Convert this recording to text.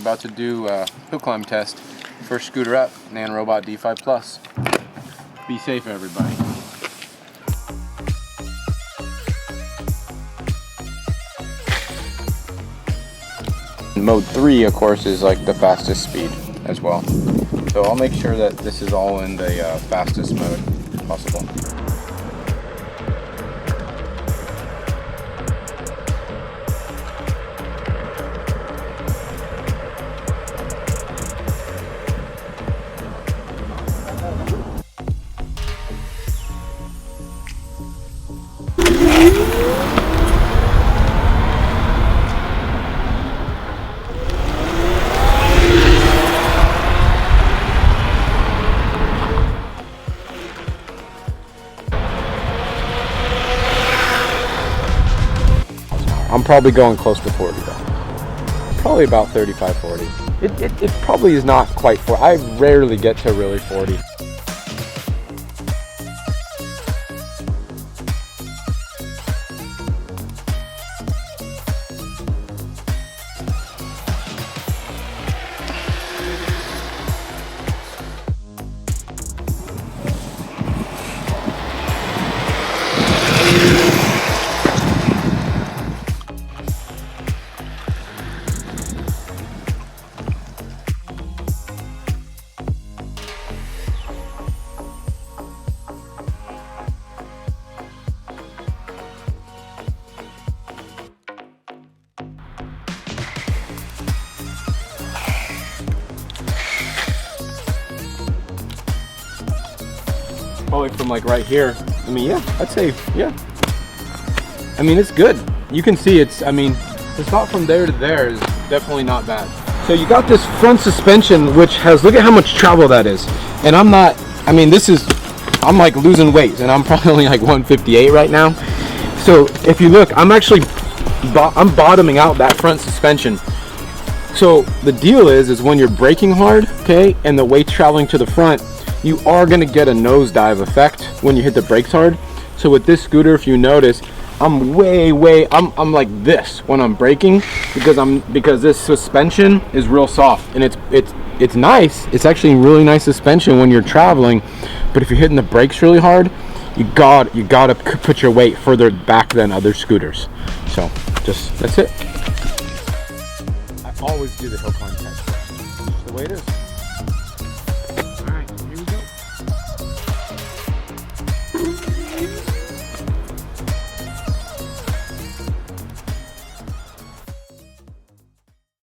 About to do a hill climb test. First scooter up, NanRobot D5 Plus. Be safe, everybody. Mode 3, of course, is like the fastest speed as well. So I'll make sure that this is all in the fastest mode possible. I'm probably going close to 40 though. Probably about 35, 40. It probably is not quite 40. I rarely get to really 40. Probably from like right here. I mean, yeah, I'd say, yeah. I mean, it's good. You can see it's, I mean, the spot from there to there is definitely not bad. So you got this front suspension, which has, look at how much travel that is. And I'm not, I mean, this is, I'm like losing weight and I'm probably only like 158 right now. So if you look, I'm actually, I'm bottoming out that front suspension. So the deal is when you're braking hard, okay, and the weight's traveling to the front, you are going to get a nosedive effect when you hit the brakes hard. So with this scooter, if you notice, I'm I'm like this when I'm braking because this suspension is real soft and it's nice. It's actually really nice suspension when you're traveling, but if you're hitting the brakes really hard, you gotta put your weight further back than other scooters. So just that's it. I always do the hill climb test. That's the way it is.